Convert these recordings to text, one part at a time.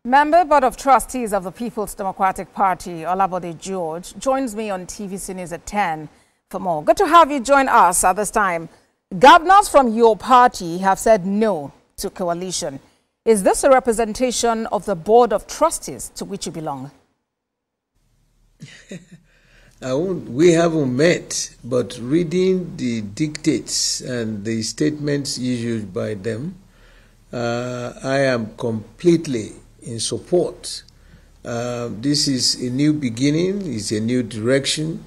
Member Board of Trustees of the People's Democratic Party, Olabode George, joins me on TVC News at 10 for more. Good to have you join us at this time. Governors from your party have said no to coalition. Is this a representation of the Board of Trustees to which you belong? We haven't met, but reading the dictates and the statements issued by them, I am completely in support. This is a new beginning, it's a new direction.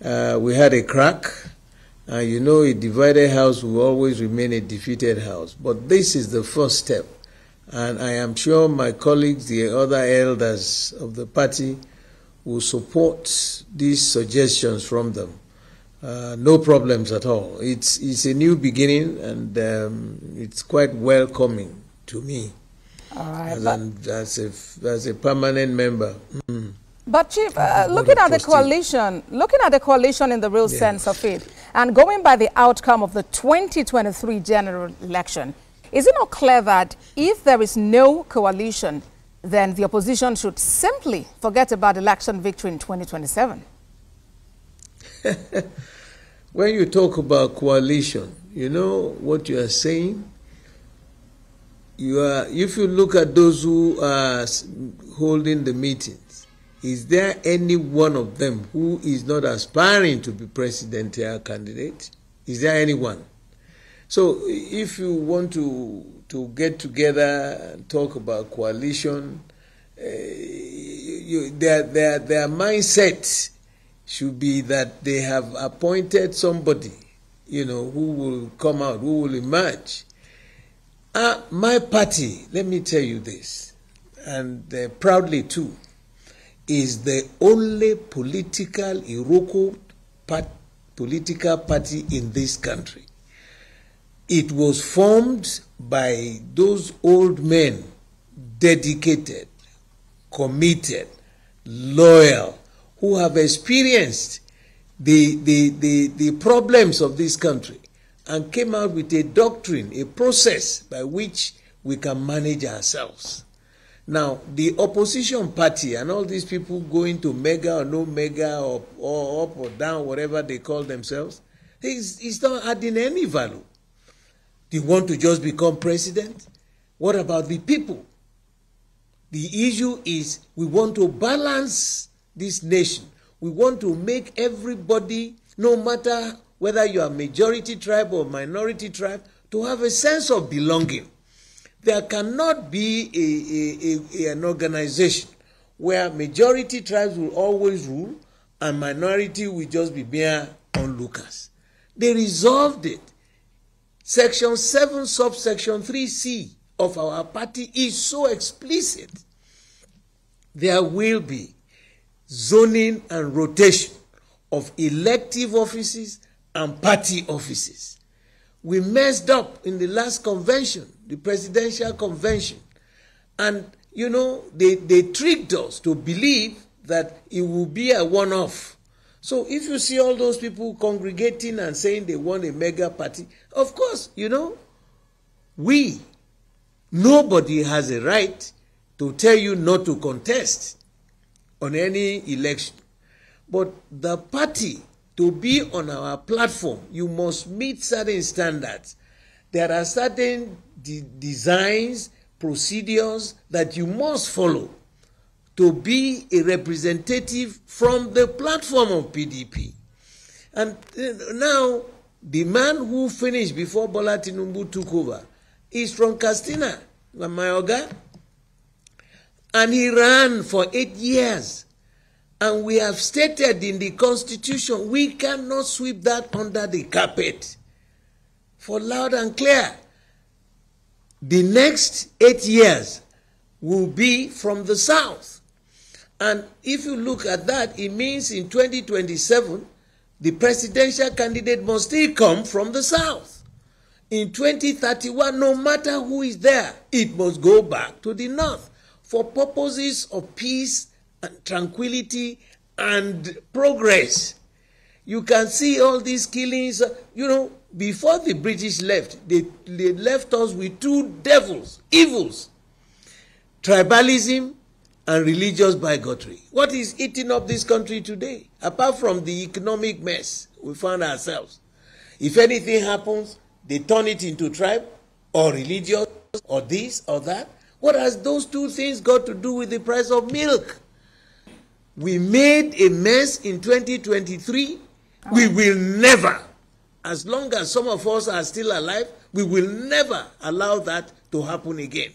We had a crack. You know, a divided house will always remain a defeated house. But this is the first step. And I am sure my colleagues, the other elders of the party, will support these suggestions from them. No problems at all. It's a new beginning, and it's quite welcoming to me. All right, as a permanent member. But Chief, looking at the coalition in the real sense of it, and going by the outcome of the 2023 general election, is it not clear that if there is no coalition, then the opposition should simply forget about election victory in 2027? When you talk about coalition, you know what you are saying? If you look at those who are holding the meetings, is there any one of them who is not aspiring to be presidential candidate? Is there anyone? So if you want to get together and talk about coalition, their mindset should be that they have appointed somebody, you know, who will come out, who will emerge. My party, let me tell you this, and proudly too, is the only political Iroko political party in this country. It was formed by those old men, dedicated, committed, loyal, who have experienced the problems of this country and came out with a doctrine, a process by which we can manage ourselves. Now, the opposition party and all these people going to mega or no mega or up or down, whatever they call themselves, it's not adding any value. Do you want to just become president? What about the people? The issue is we want to balance this nation. We want to make everybody, no matter whether you are majority tribe or minority tribe, to have a sense of belonging. There cannot be an organization where majority tribes will always rule and minority will just be mere onlookers. They resolved it. Section 7, subsection 3C of our party is so explicit. There will be zoning and rotation of elective offices and party offices. We messed up in the last convention, the presidential convention, and you know they tricked us to believe that it will be a one-off. So if you see all those people congregating and saying they want a mega party, of course, you know, nobody has a right to tell you not to contest on any election. But the party, to be on our platform, you must meet certain standards. There are certain designs, procedures that you must follow to be a representative from the platform of PDP. And now, the man who finished before Bola Tinubu took over is from Castina, Mayoga, and he ran for 8 years. And we have stated in the Constitution, we cannot sweep that under the carpet. For loud and clear, the next 8 years will be from the South. And if you look at that, it means in 2027, the presidential candidate must still come from the South. In 2031, no matter who is there, it must go back to the North for purposes of peace and tranquility and progress. You can see all these killings, you know, before the British left, they left us with two devils, evils. tribalism, and religious bigotry. What is eating up this country today? Apart from the economic mess we found ourselves. If anything happens, they turn it into tribe or religious or this or that. What has those two things got to do with the price of milk? We made a mess in 2023. We will never, as long as some of us are still alive, we will never allow that to happen again.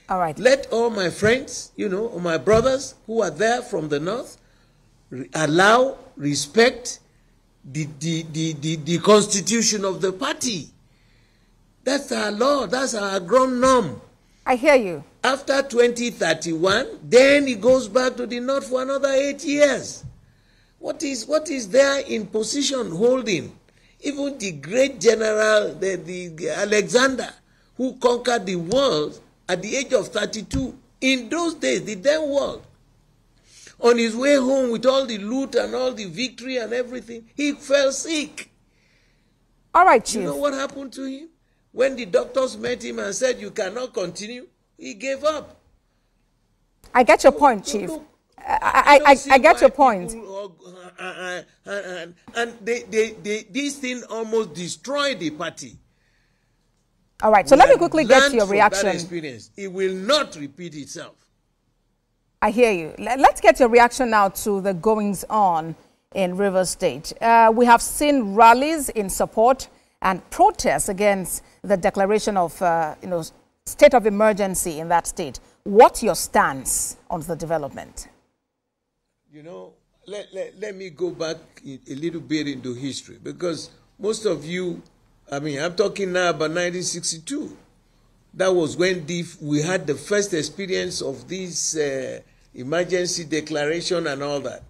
All right. Let all my friends, my brothers who are there from the north, allow, respect the constitution of the party. That's our law. That's our ground norm. I hear you. After 2031, then it goes back to the north for another 8 years. What is there in position holding? Even the great general, the Alexander, who conquered the world at the age of 32, in those days, the then world, on his way home with all the loot and all the victory and everything, he fell sick. All right, Chief. You know what happened to him? When the doctors met him and said, you cannot continue, he gave up. I get your point, Chief. I get your point. And this thing almost destroyed the party. All right, so let me quickly get to your reaction. That experience. It will not repeat itself. I hear you. Let's get your reaction now to the goings on in Rivers State. We have seen rallies in support and protests against the declaration of state of emergency in that state. What's your stance on the development? Let me go back a little bit into history, because most of you, I'm talking now about 1962. That was when we had the first experience of this emergency declaration and all that.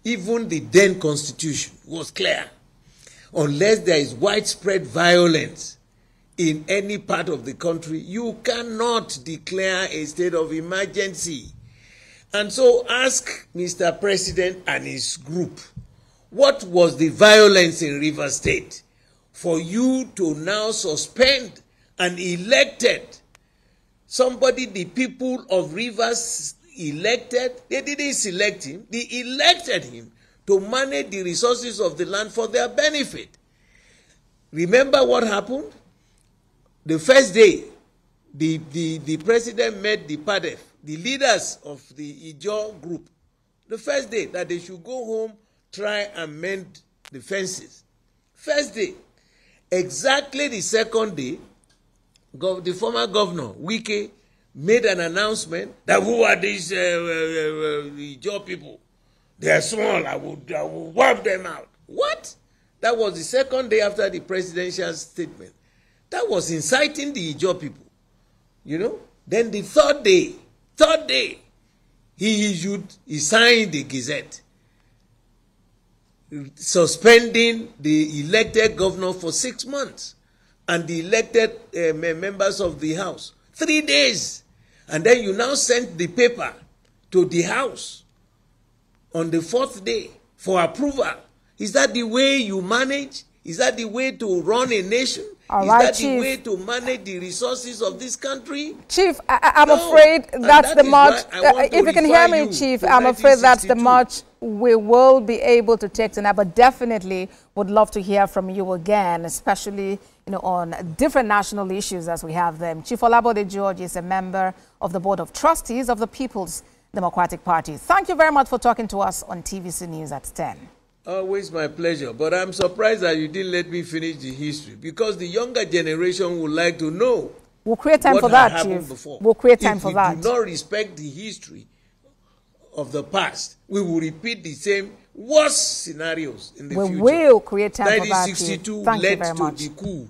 Even the then constitution was clear. Unless there is widespread violence in any part of the country, you cannot declare a state of emergency. And so ask Mr. President and his group, what was the violence in Rivers State for you to now suspend an elected somebody the people of Rivers elected? They didn't select him. They elected him to manage the resources of the land for their benefit. Remember what happened? The first day, the president met the PADEF, the leaders of the Ijaw group. The first day that they should go home, try and mend the fences. First day. Exactly the second day, the former governor, Wike, made an announcement that who are these Ijaw people? They are small. I will wipe them out. What? That was the second day after the presidential statement. That was inciting the Ijaw people. Then the third day, he signed the Gazette, suspending the elected governor for 6 months and the elected members of the House. 3 days. And then you now sent the paper to the House on the 4th day for approval. Is that the way you manage? Is that the way to run a nation? All Is right, that Chief. the way to manage the resources of this country? Chief, I'm afraid that's the much, if you can hear me, Chief, I'm afraid that's the much we will be able to take tonight, but definitely would love to hear from you again, especially on different national issues as we have them. Chief Olabode George is a member of the Board of Trustees of the People's Democratic Party. Thank you very much for talking to us on TVC News at 10. Always my pleasure, but I'm surprised that you didn't let me finish the history, because the younger generation would like to know. We'll create time for that, Chief. Before. We'll create time for that. If we do not respect the history of the past, we will repeat the same worst scenarios in the future. We will create time for that, Chief. 1962 Thank you led very to much. the coup